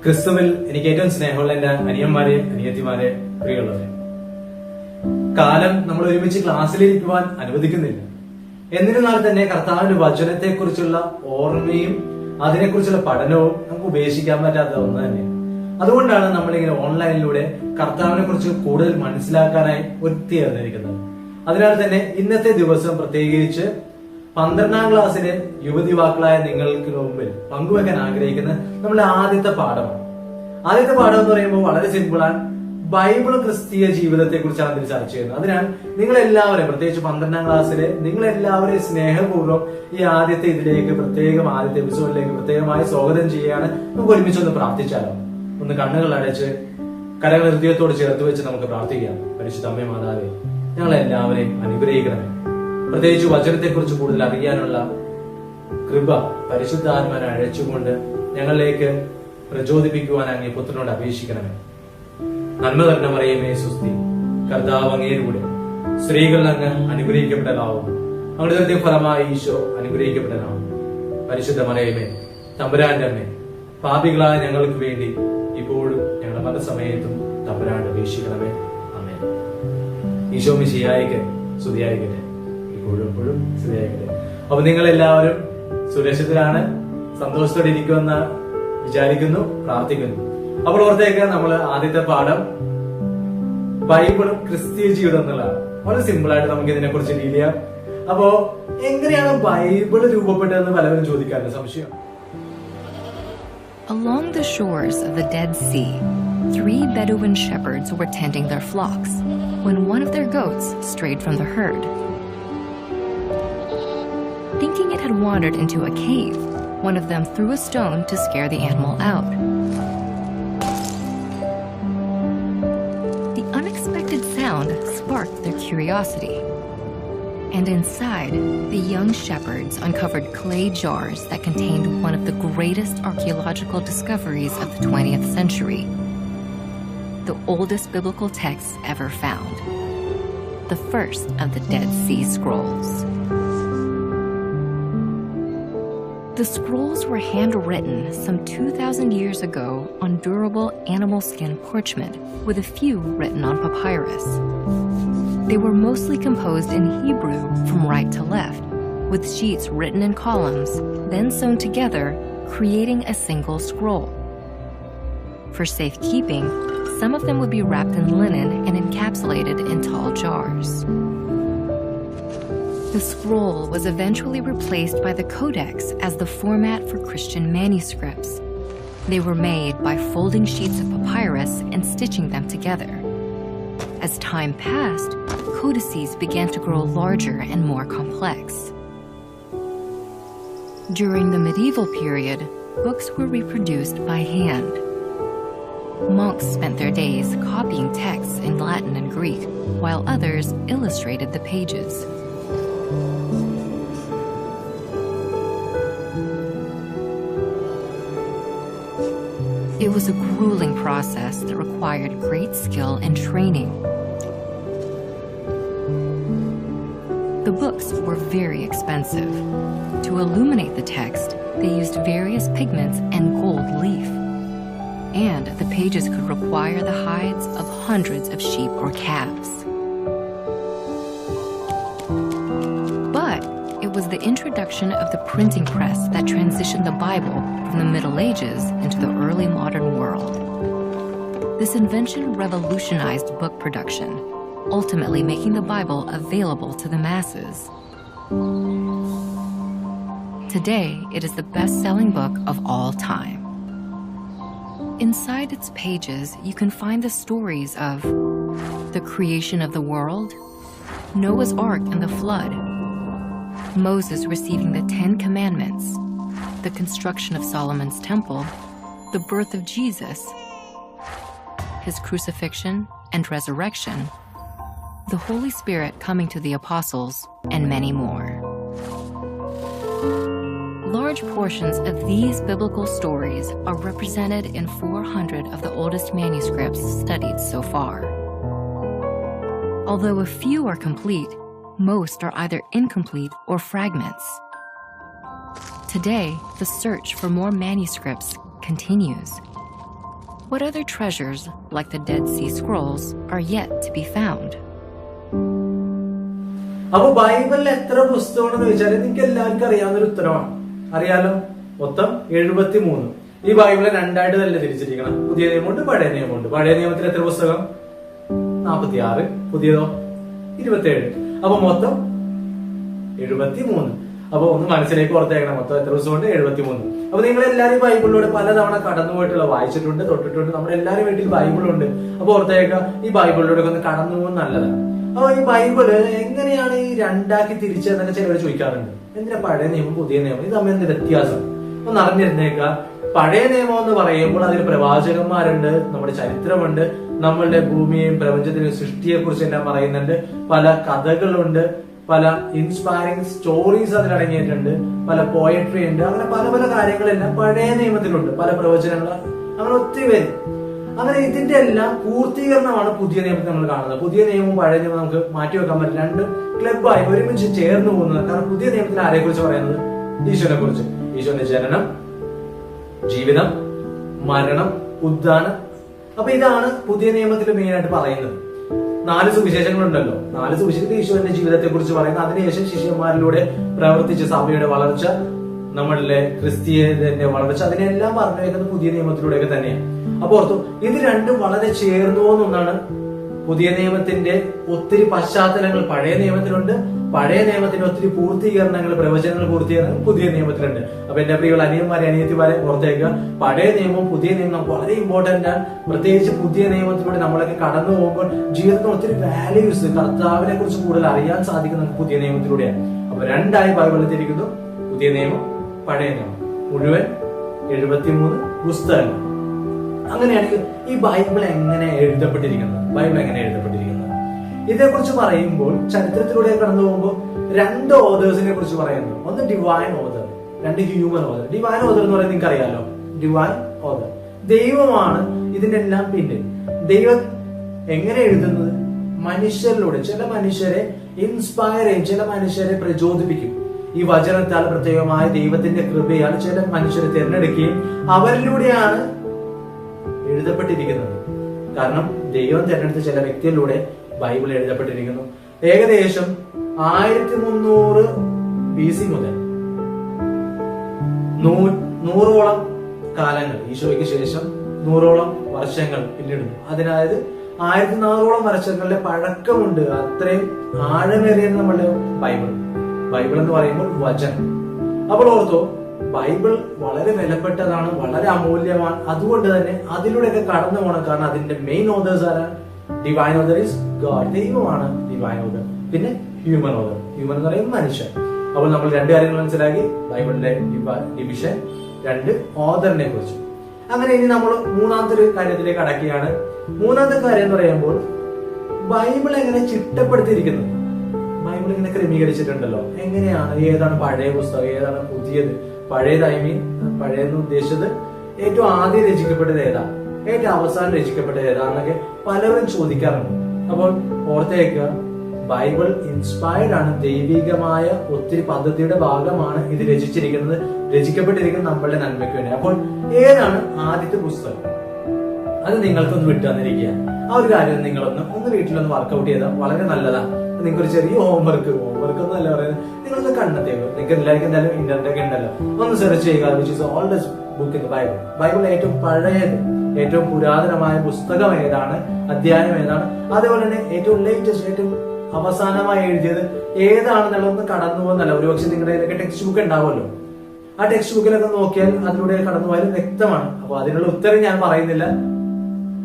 ക്രിസ്തുവിൽ എനിക്ക് ഏറ്റവും സ്നേഹമുള്ള എന്റെ അനിയന്മാരെ, അനിയത്തിമാരെ, പ്രിയമുള്ളവരെ, കാലം നമ്മൾ ഒരുമിച്ച് ക്ലാസ്സിലിരിക്കുവാൻ അനുവദിക്കുന്നില്ല. എന്നിരുന്നാൽ തന്നെ കർത്താവിന്റെ വചനത്തെക്കുറിച്ചുള്ള ഓർമ്മയും അതിനെക്കുറിച്ചുള്ള പഠനവും നമുക്ക് ഉപേക്ഷിക്കാൻ പറ്റാത്ത ഒന്ന് തന്നെ. അതുകൊണ്ടാണ് നമ്മളിങ്ങനെ ഓൺലൈനിലൂടെ കർത്താവിനെ കുറിച്ച് കൂടുതൽ മനസ്സിലാക്കാനായി ഒത്തുചേർന്നിരിക്കുന്നത്. അതിനാൽ തന്നെ ഇന്നത്തെ ദിവസം പ്രത്യേകിച്ച് 12ാം ക്ലാസ്സിലെ യുവതിവാക്കളായ നിങ്ങൾക്ക് മുമ്പിൽ പങ്കുവെക്കാൻ ആഗ്രഹിക്കുന്ന നമ്മുടെ ആദ്യത്തെ പാഠമാണ്. ആദ്യത്തെ പാഠം എന്ന് പറയുമ്പോൾ വളരെ സിമ്പിളാണ്. ബൈബിൾ ക്രിസ്തീയ ജീവിതത്തെ കുറിച്ചാണ് ഇതിൽ ചർച്ച ചെയ്യുന്നത്. അതിനാൽ നിങ്ങളെല്ലാവരെയും, പ്രത്യേകിച്ച് 12ാം ക്ലാസ്സിലെ നിങ്ങളെല്ലാവരെയും സ്നേഹപൂർവ്വം ഈ ആദ്യത്തെ എപ്പിസോഡിലേക്ക് പ്രത്യേകമായി സ്വാഗതം ചെയ്യുകയാണ്. നമുക്ക് ഒരുമിച്ചൊന്ന് പ്രാർത്ഥിച്ചാലോ? ഒന്ന് കണ്ണുകൾ അടച്ച് കരങ്ങൾ ഹൃദയത്തോട് ചേർത്ത് വെച്ച് നമുക്ക് പ്രാർത്ഥിക്കാം. പരിശുദ്ധ അമ്മേ മാതാവേ, ഞങ്ങളെല്ലാവരെയും അനുഗ്രഹിക്കണമേ. പ്രത്യേകിച്ച് വചനത്തെക്കുറിച്ച് കൂടുതൽ അറിയാനുള്ള കൃപ പരിശുദ്ധാത്മാവിനെ അഴച്ചുകൊണ്ട് ഞങ്ങളിലേക്ക് പ്രചോദിപ്പിക്കുവാൻ അങ്ങേ പുത്രനോട് അപേക്ഷിക്കണമേ. നന്മ തന്നെ പറയുമേ സുസ്തി, കർത്താവ് അങ്ങേരുടെ സ്ത്രീകൾ അങ്ങ് അനുഗ്രഹിക്കപ്പെട്ടതാവും, അങ്ങയുടെ ഹൃദയ ഫലമായി ഈശോ അനുഗ്രഹിക്കപ്പെട്ടതാവും. പരിശുദ്ധ മറിയമേ, തമ്പുരാന്റെ അമ്മേ, പാപികളായ ഞങ്ങൾക്ക് വേണ്ടി ഇപ്പോഴും ഞങ്ങളുടെ മനസ്സമയത്തും തമ്പുരാൻ അപേക്ഷിക്കണമേ. ആമേൻ. ഈശോ മിശിഹായിക്ക് സ്തുതിയായിരിക്കട്ടെ, ഇപ്പോഴും സ്തുതിയായിരിക്കട്ടെ. അപ്പൊ നിങ്ങൾ എല്ലാവരും സുരക്ഷിതരാണ്, സന്തോഷത്തോടെ ഇരിക്കുമെന്ന് വിചാരിക്കുന്നു, പ്രാർത്ഥിക്കുന്നു. അപ്പോൾ ഓർത്തേക്ക് നമ്മൾ ആദ്യത്തെ പാഠം ബൈബിളും ക്രിസ്തീയ ജീവിതം എന്നുള്ളതാണ്. വളരെ സിമ്പിൾ ആയിട്ട് നമുക്ക് ഇതിനെ കുറിച്ച് ഡീൽ ചെയ്യാം. അപ്പോ എങ്ങനെയാണ് ബൈബിൾ രൂപപ്പെട്ടതെന്ന് പലരും ചോദിക്കാറുണ്ട്, സംശയം. Along the shores of the Dead Sea, 3 Bedouin shepherds were tending their flocks when one of their goats strayed from the herd. Thinking it had wandered into a cave, one of them threw a stone to scare the animal out. The unexpected sound sparked their curiosity, and inside, the young shepherds uncovered clay jars that contained one of the greatest archaeological discoveries of the 20th century, the oldest biblical texts ever found, the first of the Dead Sea Scrolls. The scrolls were handwritten some 2,000 years ago on durable animal skin parchment, with a few written on papyrus. They were mostly composed in Hebrew from right to left, with sheets written in columns, then sewn together, creating a single scroll. For safekeeping, some of them would be wrapped in linen and encapsulated in tall jars. The scroll was eventually replaced by the Codex as the format for Christian manuscripts. They were made by folding sheets of papyrus and stitching them together. As time passed, codices began to grow larger and more complex. During the medieval period, books were reproduced by hand. Monks spent their days copying texts in Latin and Greek, while others illustrated the pages. It was a grueling process that required great skill and training. The books were very expensive. To illuminate the text, they used various pigments and gold leaf. And the pages could require the hides of hundreds of sheep or calves. But it was the introduction of the printing press that transitioned the Bible from the Middle Ages into the early modern world. This invention revolutionized book production, ultimately making the Bible available to the masses. Today, it is the best-selling book of all time. Inside its pages, you can find the stories of the creation of the world, Noah's Ark and the flood, Moses receiving the 10 Commandments, the construction of Solomon's temple, the birth of Jesus, his crucifixion and resurrection, the Holy Spirit coming to the apostles, and many more. Large portions of these biblical stories are represented in 400 of the oldest manuscripts studied so far. Although a few are complete, most are either incomplete or fragments. Today, the search for more manuscripts continues. What other treasures, like the Dead Sea Scrolls, are yet to be found? അപ്പൊ ബൈബിളിൽ എത്ര പുസ്തകമാണെന്ന് ചോദിച്ചാൽ നിങ്ങൾക്ക് എല്ലാവർക്കും അറിയാവുന്ന ഒരു ഉത്തരമാണ്. അറിയാലോ, മൊത്തം 73. ഈ ബൈബിളെ രണ്ടായിട്ട് തന്നെ തിരിച്ചിരിക്കണം. പുതിയ നിയമമുണ്ട്, പഴയ നിയമമുണ്ട്. പഴയ നിയമത്തിൽ എത്ര പുസ്തകം? 46. പുതിയതോ 27. അപ്പൊ മൊത്തം 73. അപ്പൊ ഒന്ന് മനസ്സിലേക്ക് ഓർത്തേക്കണം, മൊത്തം എത്ര പുസ്തകമുണ്ട്? 73. അപ്പൊ നിങ്ങൾ എല്ലാവരും ബൈബിളിലൂടെ പലതവണ കടന്നു പോയിട്ടുള്ള, വായിച്ചിട്ടുണ്ട്, തൊട്ടിട്ടുണ്ട്. നമ്മുടെ എല്ലാവരും വീട്ടിൽ ബൈബിളുണ്ട്. അപ്പൊ ഓർത്തേക്ക, ഈ ബൈബിളിലൂടെ ഒന്ന് കടന്നു പോകുന്നത് നല്ലതാണ്. അപ്പൊ ഈ ബൈബിള് എങ്ങനെയാണ് ഈ രണ്ടാക്കി തിരിച്ചതെന്നൊക്കെ ചിലവർ ചോദിക്കാറുണ്ട്. എന്തിനാ പഴയ നിയമം പുതിയ നിയമം, ഇത് തമ്മിൽ എന്ത് വ്യത്യാസം? ഒന്ന് അറിഞ്ഞിരുന്നേക്ക. പഴയ നിയമം എന്ന് പറയുമ്പോൾ അതിൽ പ്രവാചകന്മാരുണ്ട്, നമ്മുടെ ചരിത്രമുണ്ട്, നമ്മളുടെ ഭൂമിയെയും പ്രപഞ്ചത്തിലെയും സൃഷ്ടിയെ കുറിച്ച് എല്ലാം പറയുന്നുണ്ട്, പല കഥകളുണ്ട്, പല ഇൻസ്പയറിംഗ് സ്റ്റോറീസ് അതിലടങ്ങിയിട്ടുണ്ട്, പല പോയട്രി ഉണ്ട്, അങ്ങനെ പല പല കാര്യങ്ങളെല്ലാം പഴയ നിയമത്തിലുണ്ട്, പല പ്രവചനങ്ങൾ, അങ്ങനെ ഒത്തിരി പേര്. അങ്ങനെ ഇതിന്റെ എല്ലാം പൂർത്തീകരണമാണ് പുതിയ നിയമത്തിൽ നമ്മൾ കാണുന്നത്. പുതിയ നിയമവും പഴയ നിയമവും നമുക്ക് മാറ്റിവെക്കാൻ പറ്റില്ല, രണ്ട് ക്ലബായി ഒരുമിച്ച് ചേർന്ന് പോകുന്നത്. കാരണം പുതിയ നിയമത്തിൽ ആരെ കുറിച്ച് പറയുന്നത്? ഈശോനെ കുറിച്ച്. ഈശോന്റെ ജനനം, ജീവിതം, മരണം, ഉദ്ധാനം. അപ്പൊ ഇതാണ് പുതിയ നിയമത്തിൽ മെയിൻ ആയിട്ട് പറയുന്നത്. 4 സുവിശേഷങ്ങളുണ്ടല്ലോ. 4 സുവിശേഷത്തിൽ ഈശോന്റെ ജീവിതത്തെ കുറിച്ച് പറയുന്നത്. അതിനുശേഷം ശിഷ്യന്മാരിലൂടെ പ്രവർത്തിച്ച സഭയുടെ വളർച്ച, നമ്മളുടെ ക്രിസ്തീയതയുടെ വളർച്ച, അതിനെല്ലാം പറഞ്ഞു വെക്കുന്നത് പുതിയ നിയമത്തിലൂടെയൊക്കെ തന്നെയാണ്. അപ്പൊ ഓർത്തു, ഇത് രണ്ടും വളരെ ചേർന്നു പോകുന്നൊന്നാണ്. പുതിയ നിയമത്തിന്റെ ഒത്തിരി പശ്ചാത്തലങ്ങൾ പഴയ നിയമത്തിലുണ്ട്, പഴയ നിയമത്തിന്റെ ഒത്തിരി പൂർത്തീകരണങ്ങൾ, പ്രവചനങ്ങൾ, പൂർത്തീകരണങ്ങൾ പുതിയ നിയമത്തിലുണ്ട്. അപ്പൊ എന്റെ പ്രിയമുള്ള അനിയന്മാരെ, അനിയത്തിമാരെ ഓർത്തേക്കുക, പഴയ നിയമവും പുതിയ നിയമം വളരെ ഇമ്പോർട്ടന്റ് ആണ്. പ്രത്യേകിച്ച് പുതിയ നിയമത്തിലൂടെ നമ്മളൊക്കെ കടന്നു പോകുമ്പോൾ ജീവിതത്തിന് ഒത്തിരി വാല്യൂസ്, കർത്താവിനെ കുറിച്ച് കൂടുതൽ അറിയാൻ സാധിക്കുന്നത് പുതിയ നിയമത്തിലൂടെയാണ്. അപ്പൊ രണ്ടായി ബൈബിളിൽ തിരിക്കുന്നു, പുതിയ നിയമം, പഴയ നിയമം. മുഴുവൻ 73 പുസ്തകങ്ങൾ. അങ്ങനെയാണെങ്കിൽ ഈ ബൈബിൾ എങ്ങനെ എഴുതപ്പെട്ടിരിക്കുന്നത്? ബൈബിൾ എങ്ങനെ എഴുതപ്പെട്ടിരിക്കുന്നത്? ഇതേക്കുറിച്ച് പറയുമ്പോൾ ചരിത്രത്തിലൂടെ കടന്നു പോകുമ്പോൾ 2 ഓതേഴ്സിനെ കുറിച്ച് പറയുന്നു. ഒന്ന് divine author, 2 human author. Divine author എന്ന് പറയുന്നത് നിങ്ങൾക്ക് അറിയാലോ, ഡിവൈൻ ഓതർ ദൈവമാണ് ഇതിന്റെ എല്ലാം പിന്നിൽ. ദൈവം എങ്ങനെ എഴുതുന്നത്? മനുഷ്യരിലൂടെ. ചില മനുഷ്യരെ ഇൻസ്പയർ ചെയ്യും, ചില മനുഷ്യരെ പ്രചോദിപ്പിക്കും. ഈ വചനത്താൽ, പ്രത്യേകമായ ദൈവത്തിന്റെ കൃപയാൽ ചില മനുഷ്യരെ തിരഞ്ഞെടുക്കുകയും അവരിലൂടെയാണ് എഴുതപ്പെട്ടിരിക്കുന്നത്. കാരണം ദൈവം തിരഞ്ഞെടുത്ത ചില വ്യക്തികളിലൂടെ ബൈബിൾ എഴുതപ്പെട്ടിരിക്കുന്നു. ഏകദേശം 1300 BC മുതൽ 100ഓളം കാലങ്ങൾ, ഈശോയ്ക്ക് ശേഷം 100ഓളം വർഷങ്ങൾ പിന്നിടുന്നു. അതായത് 1400ഓളം വർഷങ്ങളുടെ പഴക്കമുണ്ട്. അത്രയും ആഴമേറിയത് നമ്മളുടെ ബൈബിൾ. ബൈബിൾ എന്ന് പറയുമ്പോൾ വചനം. അപ്പോൾ ഓർത്തോ, ബൈബിൾ വളരെ വിലപ്പെട്ടതാണ്, വളരെ അമൂല്യമാണ്. അതുകൊണ്ട് തന്നെ അതിലൂടെയൊക്കെ കടന്നു പോകണം. കാരണം അതിന്റെ മെയിൻ ഓതേഴ്സ് ആരാണ്? ഡിവൈൻ ഓതർ ഈസ് ഗോഡ്, ദൈവമാണ് ഡിവൈൻ ഓതർ. പിന്നെ ഹ്യൂമൻ ഓതർ, ഹ്യൂമൻ എന്ന് പറയുമ്പോൾ മനുഷ്യൻ. അപ്പോൾ നമ്മൾ 2 കാര്യങ്ങൾ മനസ്സിലാക്കി, ബൈബിളിന്റെ ഡിവിഷൻ, 2 ഓതറിനെ കുറിച്ച്. അങ്ങനെ ഇനി നമ്മൾ മൂന്നാമത്തെ ഒരു കാര്യത്തിലേക്ക് അടക്കുകയാണ്. മൂന്നാമത്തെ കാര്യം എന്ന് പറയുമ്പോൾ ബൈബിൾ എങ്ങനെ ചിട്ടപ്പെടുത്തിയിരിക്കുന്നത്, ബൈബിൾ ഇങ്ങനെ ക്രമീകരിച്ചിട്ടുണ്ടല്ലോ. എങ്ങനെയാണ്, ഏതാണ് പഴയ പുസ്തകം, ഏതാണ് പുതിയത്? പഴയത്, ഐ മീൻ പഴയെന്ന് ഉദ്ദേശിച്ചത് ഏറ്റവും ആദ്യം രചിക്കപ്പെട്ടത് ഏതാ, ഏറ്റവും അവസാനം രചിക്കപ്പെട്ടത് ഏതാന്നൊക്കെ പലരും ചോദിക്കാറുണ്ട്. അപ്പോൾ ഓർത്തേക്കുക, ബൈബിൾ ഇൻസ്പയർഡ് ആണ്, ദൈവികമായ ഒത്തിരി പദ്ധതിയുടെ ഭാഗമാണ് ഇത് രചിച്ചിരിക്കുന്നത്, രചിക്കപ്പെട്ടിരിക്കുന്നത് നമ്മളുടെ നന്മയ്ക്ക് വേണ്ടി. അപ്പോൾ ഏതാണ് ആദ്യത്തെ പുസ്തകം? അത് നിങ്ങൾക്കൊന്ന് വിട്ടു തന്നിരിക്കുക. ആ ഒരു കാര്യം നിങ്ങളൊന്ന് വീട്ടിലൊന്ന് വർക്ക്ഔട്ട് ചെയ്താൽ വളരെ നല്ലതാണ്. നിങ്ങൾക്ക് ഒരു ചെറിയ ഹോംവർക്ക് ഒന്നും അല്ല പറയുന്നത്, നിങ്ങളൊന്ന് കണ്ടെത്തിയോ. നിങ്ങൾക്ക് എല്ലാവർക്കും എന്തായാലും ഇന്റർനെറ്റ് ഒക്കെ ഉണ്ടല്ലോ, ഒന്ന് സെർച്ച് ചെയ്യുക. Which is oldest book in the Bible. Bible ഏറ്റവും പഴയത്, ഏറ്റവും പുരാതനമായ പുസ്തകം ഏതാണ്, അധ്യായം ഏതാണ്, അതേപോലെ തന്നെ ഏറ്റവും ലേറ്റസ്റ്റ്, ഏറ്റവും അവസാനമായി എഴുതിയത് ഏതാണെന്നുള്ളതൊന്ന് കടന്നു പോകുന്നല്ല. ഒരുപക്ഷെ നിങ്ങളുടെ കയ്യിലൊക്കെ ടെക്സ്റ്റ് ബുക്ക് ഉണ്ടാവുമല്ലോ, ആ ടെക്സ്റ്റ് ബുക്കിലൊക്കെ നോക്കിയാൽ അതിലൂടെ കടന്നു പോയാലും വ്യക്തമാണ്. അപ്പൊ അതിനുള്ള ഉത്തരം ഞാൻ പറയുന്നില്ല.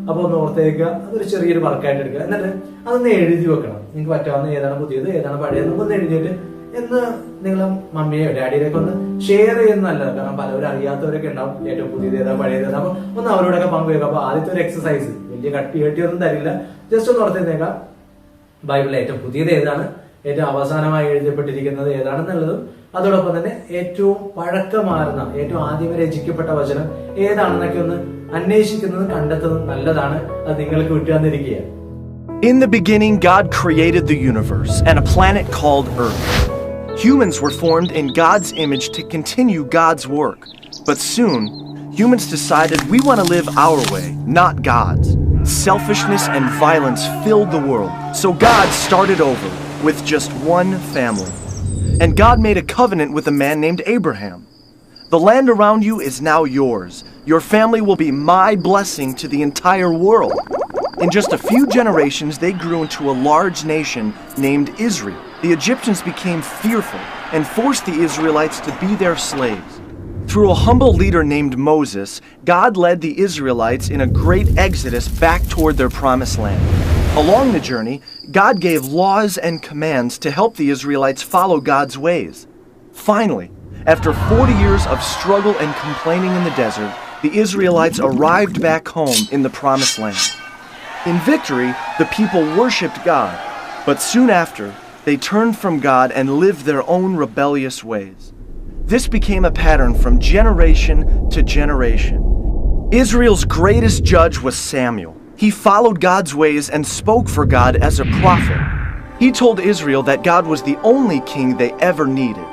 അപ്പൊ ഒന്ന് ഓർത്തേക്കുക, അതൊരു ചെറിയൊരു വർക്കായിട്ട് എടുക്കുക. എന്നിട്ട് അതൊന്ന് എഴുതി വെക്കണം. നിങ്ങൾക്ക് പറ്റാവുന്ന ഏതാണ് പുതിയത്, ഏതാണ് പഴയത് ഒന്ന് എഴുതിയിട്ട് എന്ന് നിങ്ങളെ മമ്മിയോ ഡാഡിയിലേക്ക് ഒന്ന് ഷെയർ ചെയ്യുന്നതല്ല. കാരണം പലവരും അറിയാത്തവരൊക്കെ ഉണ്ടാവും, ഏറ്റവും പുതിയത് ഏതാ പഴയത് ഏതാ. അപ്പൊ ഒന്ന് അവരോടൊക്കെ പങ്കുവെക്കുക. അപ്പൊ ആദ്യത്തെ ഒരു എക്സസൈസ്, വലിയ കട്ടിയൊന്നും തരില്ല, ജസ്റ്റ് ഒന്ന് ഓർത്തേക്കാം ബൈബിളിലെ ഏറ്റവും പുതിയത് ഏതാണ്, ഏറ്റവും അവസാനമായി എഴുതപ്പെട്ടിരിക്കുന്നത് ഏതാണെന്നുള്ളതും, അതോടൊപ്പം തന്നെ ഏറ്റവും പഴക്കമാർന്ന, ഏറ്റവും ആദ്യമേ രചിക്കപ്പെട്ട വചനം ഏതാണെന്നൊക്കെ ഒന്ന് അന്വേഷിക്കുന്നത്, കണ്ടെത്തുന്നത് നല്ലതാണ്. അത് നിങ്ങൾക്ക് വിട്ടുതന്നിരിക്കുക. In the beginning, God created the universe and a planet called Earth. Humans were formed in God's image to continue God's work. But soon, humans decided we want to live our way, not God's. Selfishness and violence filled the world, so God started over with just one family. And God made a covenant with a man named Abraham. The land around you is now yours. Your family will be my blessing to the entire world. In just a few generations, they grew into a large nation named Israel. The Egyptians became fearful and forced the Israelites to be their slaves. Through a humble leader named Moses, God led the Israelites in a great exodus back toward their promised land. Along the journey, God gave laws and commands to help the Israelites follow God's ways. Finally, after 40 years of struggle and complaining in the desert, the Israelites arrived back home in the promised land. In victory, the people worshipped God, but soon after, they turned from God and lived their own rebellious ways. This became a pattern from generation to generation. Israel's greatest judge was Samuel. He followed God's ways and spoke for God as a prophet. He told Israel that God was the only king they ever needed.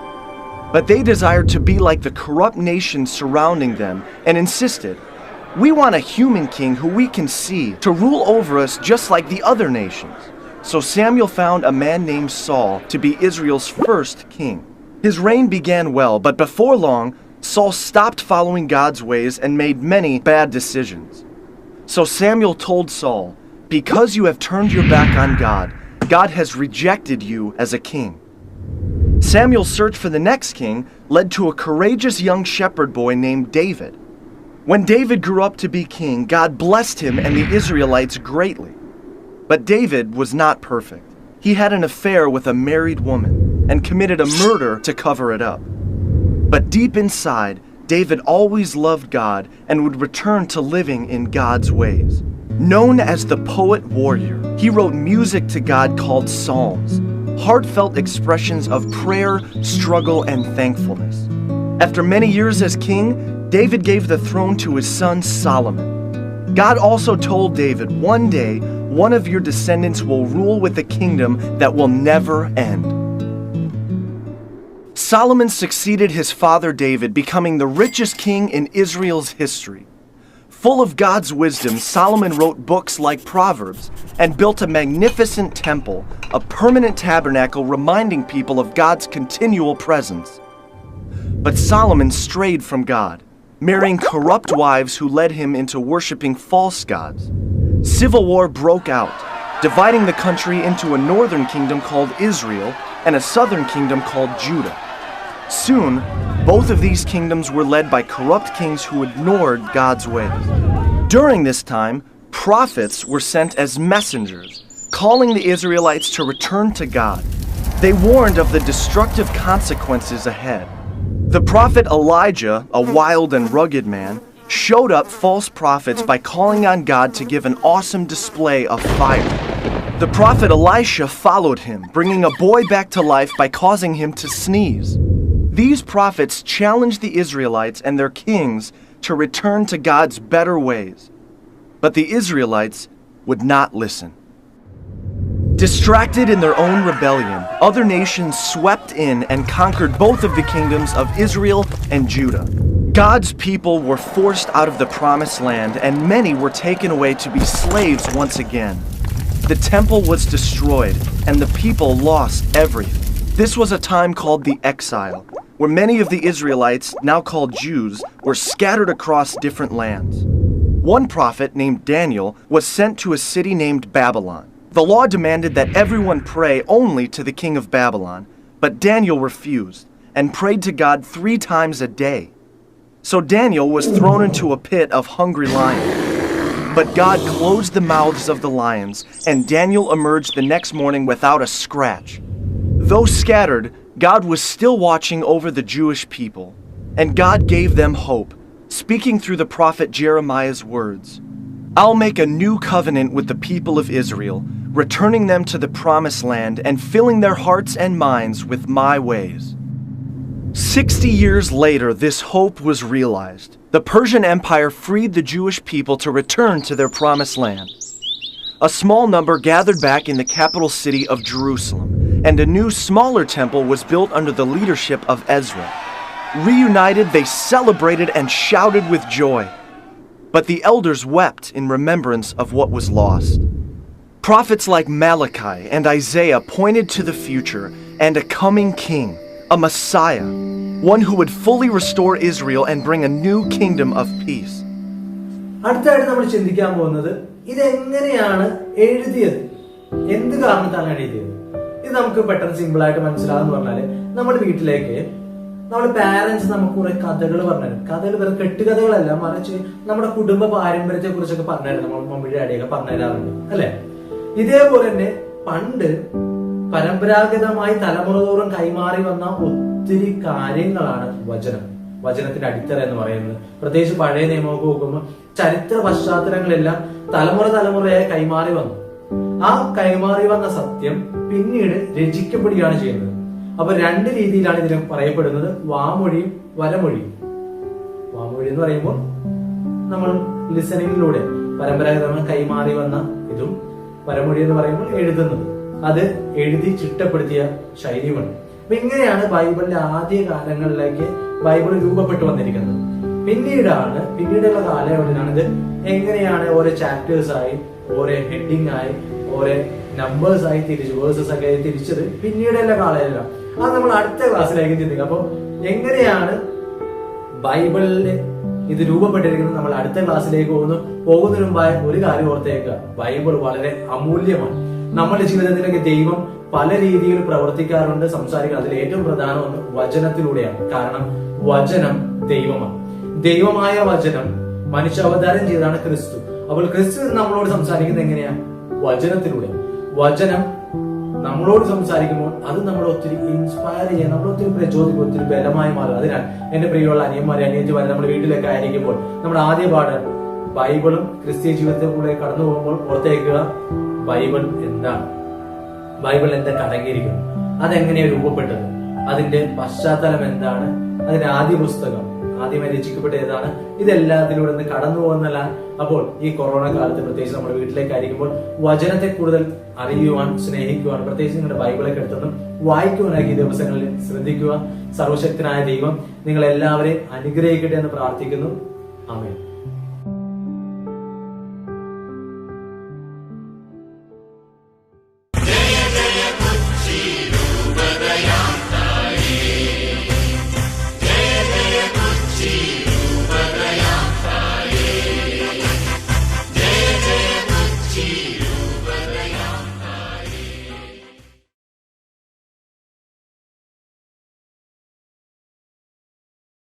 But they desired to be like the corrupt nations surrounding them and insisted, "We want a human king who we can see to rule over us just like the other nations." So Samuel found a man named Saul to be Israel's first king. His reign began well, but before long, Saul stopped following God's ways and made many bad decisions. So Samuel told Saul, "Because you have turned your back on God, God has rejected you as a king." Samuel's search for the next king led to a courageous young shepherd boy named David. When David grew up to be king, God blessed him and the Israelites greatly. But David was not perfect. He had an affair with a married woman and committed a murder to cover it up. But deep inside, David always loved God and would return to living in God's ways. Known as the poet warrior, he wrote music to God called psalms, heartfelt expressions of prayer, struggle, and thankfulness. After many years as king, David gave the throne to his son Solomon. God also told David, "One day, one of your descendants will rule with a kingdom that will never end." Solomon succeeded his father David, becoming the richest king in Israel's history. Full of God's wisdom, Solomon wrote books like Proverbs and built a magnificent temple, a permanent tabernacle reminding people of God's continual presence. But Solomon strayed from God, marrying corrupt wives who led him into worshiping false gods. Civil war broke out, dividing the country into a northern kingdom called Israel and a southern kingdom called Judah. Soon, both of these kingdoms were led by corrupt kings who ignored God's ways. During this time, prophets were sent as messengers, calling the Israelites to return to God. They warned of the destructive consequences ahead. The prophet Elijah, a wild and rugged man, showed up false prophets by calling on God to give an awesome display of fire. The prophet Elisha followed him, bringing a boy back to life by causing him to sneeze. These prophets challenged the Israelites and their kings to return to God's better ways. But the Israelites would not listen. Distracted in their own rebellion, other nations swept in and conquered both of the kingdoms of Israel and Judah. God's people were forced out of the promised land, and many were taken away to be slaves once again. The temple was destroyed, and the people lost everything. This was a time called the exile, where many of the Israelites, now called Jews, were scattered across different lands. One prophet named Daniel was sent to a city named Babylon. The law demanded that everyone pray only to the king of Babylon, but Daniel refused and prayed to God 3 times a day. So Daniel was thrown into a pit of hungry lions. But God closed the mouths of the lions, and Daniel emerged the next morning without a scratch. Though scattered, God was still watching over the Jewish people, and God gave them hope, speaking through the prophet Jeremiah's words. "I'll make a new covenant with the people of Israel, returning them to the promised land and filling their hearts and minds with my ways." 60 years later, this hope was realized. The Persian Empire freed the Jewish people to return to their promised land. A small number gathered back in the capital city of Jerusalem, and a new, smaller temple was built under the leadership of Ezra. Reunited, they celebrated and shouted with joy. But the elders wept in remembrance of what was lost. Prophets like Malachi and Isaiah pointed to the future and a coming king, a Messiah, one who would fully restore Israel and bring a new kingdom of peace. അടുത്തായിട്ട് നമ്മൾ ചിന്തിക്കാൻ പോകുന്നത് ഇതെങ്ങനെയാണ് എഴുതിയത്, എന്ത് കാരണത്താണ് എഴുതിയത്. ഇത് നമുക്ക് പെട്ടെന്ന് സിമ്പിൾ ആയിട്ട് മനസ്സിലാകുന്ന പറഞ്ഞാല് നമ്മുടെ വീട്ടിലേക്ക് നമ്മുടെ പാരന്റ്സ് നമുക്ക് കുറെ കഥകൾ പറഞ്ഞുതരും. കഥകൾ വെറും കെട്ടുകഥകളല്ല, മറിച്ച് നമ്മുടെ കുടുംബ പാരമ്പര്യത്തെ കുറിച്ചൊക്കെ പറഞ്ഞുതരും. നമ്മൾ മമ്മി ഡാഡിയൊക്കെ പറഞ്ഞുതരാറുണ്ട് അല്ലെ. ഇതേപോലെ തന്നെ പണ്ട് പരമ്പരാഗതമായി തലമുറ തോറും കൈമാറി വന്ന ഒത്തിരി കാര്യങ്ങളാണ് വചനം, വചനത്തിന്റെ അടിത്തറ എന്ന് പറയുന്നത്. പ്രത്യേകിച്ച് പഴയ നിയമമൊക്കെ നോക്കുമ്പോൾ ചരിത്ര പശ്ചാത്തലങ്ങളെല്ലാം തലമുറയായി കൈമാറി വന്നു. ആ കൈമാറി വന്ന സത്യം പിന്നീട് രചിക്കപ്പെടുകയാണ് ചെയ്യുന്നത്. അപ്പൊ രണ്ട് രീതിയിലാണ് ഇതിന് പറയപ്പെടുന്നത്, വാമൊഴിയും വരമൊഴിയും. വാമൊഴി എന്ന് പറയുമ്പോൾ നമ്മൾ ലിസണിങ്ങിലൂടെ പരമ്പരാഗതമായി കൈമാറി വന്ന ഇതും, വരമൊഴി എന്ന് പറയുമ്പോൾ എഴുതുന്നത്, അത് എഴുതി ചിട്ടപ്പെടുത്തിയ ശൈലിയുമാണ്. അപ്പൊ ഇങ്ങനെയാണ് ബൈബിളിന്റെ ആദ്യ കാലങ്ങളിലേക്ക് ബൈബിൾ രൂപപ്പെട്ടു വന്നിരിക്കുന്നത്. പിന്നീടുള്ള കാലയളവിലാണ് ഇത് എങ്ങനെയാണ് ഓരോ ചാപ്റ്റേഴ്സ് ആയി, ഓരോ ഹെഡിങ് ആയി, ഓരോ നമ്പേഴ്സ് ആയി തിരിച്ചു, വേഴ്സസ് ഒക്കെ തിരിച്ചത് പിന്നീടുള്ള കാലയളവിലാണ്. അത് നമ്മൾ അടുത്ത ക്ലാസ്സിലേക്ക് ചിന്തിക്കാം. അപ്പൊ എങ്ങനെയാണ് ബൈബിളില് ഇത് രൂപപ്പെട്ടിരിക്കുന്നത് നമ്മൾ അടുത്ത ക്ലാസ്സിലേക്ക് പോകുന്നതിന് മുമ്പായി ഒരു കാര്യം ഓർത്തേക്കുക, ബൈബിൾ വളരെ അമൂല്യമാണ്. നമ്മുടെ ജീവിതത്തിലേക്ക് ദൈവം പല രീതിയിൽ പ്രവർത്തിക്കാറുണ്ട്, സംസാരിക്കുക. അതിൽ ഏറ്റവും പ്രധാനം ഒന്ന് വചനത്തിലൂടെയാണ്. കാരണം വചനം ദൈവമാണ്. ദൈവമായ വചനം മനുഷ്യാവതാരം ചെയ്താണ് ക്രിസ്തു. അപ്പോൾ ക്രിസ്തു നമ്മളോട് സംസാരിക്കുന്നത് എങ്ങനെയാ? വചനത്തിലൂടെ. വചനം നമ്മളോട് സംസാരിക്കുമ്പോൾ അത് നമ്മളെ ഒത്തിരി ഇൻസ്പയർ ചെയ്യാൻ, നമ്മളെ ഒത്തിരി പ്രചോദിക്കും, ഒത്തിരി ബലമായി മാറും. അതിനാൽ എന്റെ പ്രിയമുള്ള അനിയന്മാരെ, അനിയത്തിമാരെ, നമ്മുടെ വീട്ടിലൊക്കെ ആയിരിക്കുമ്പോൾ നമ്മുടെ ആദ്യ പാഠം ബൈബിളും ക്രിസ്തീയ ജീവിതത്തിൽ കൂടെ കടന്നു പോകുമ്പോൾ ഓർത്തേക്കുക, ബൈബിൾ എന്താണ്, ബൈബിൾ എന്തൊക്കെ അടങ്ങിയിരിക്കുന്നു, അതെങ്ങനെയാണ് രൂപപ്പെട്ടത്, അതിന്റെ പശ്ചാത്തലം എന്താണ്, അതിന്റെ ആദ്യ പുസ്തകം ആദ്യമായി രചിക്കപ്പെട്ട ഏതാണ്, ഇതെല്ലാത്തിലൂടെ ഒന്ന് കടന്നു പോകുന്നല്ല. അപ്പോൾ ഈ കൊറോണ കാലത്ത് പ്രത്യേകിച്ച് നമ്മുടെ വീട്ടിലേക്കായിരിക്കുമ്പോൾ വചനത്തെ കൂടുതൽ അറിയുവാൻ, സ്നേഹിക്കുവാൻ, പ്രത്യേകിച്ച് നിങ്ങളുടെ ബൈബിളൊക്കെ എടുത്തൊന്നും വായിക്കുവാനായി ഈ ദിവസങ്ങളിൽ ശ്രദ്ധിക്കുക. സർവശക്തനായ ദൈവം നിങ്ങൾ എല്ലാവരെയും അനുഗ്രഹിക്കട്ടെ എന്ന് പ്രാർത്ഥിക്കുന്നു. ആമേൻ.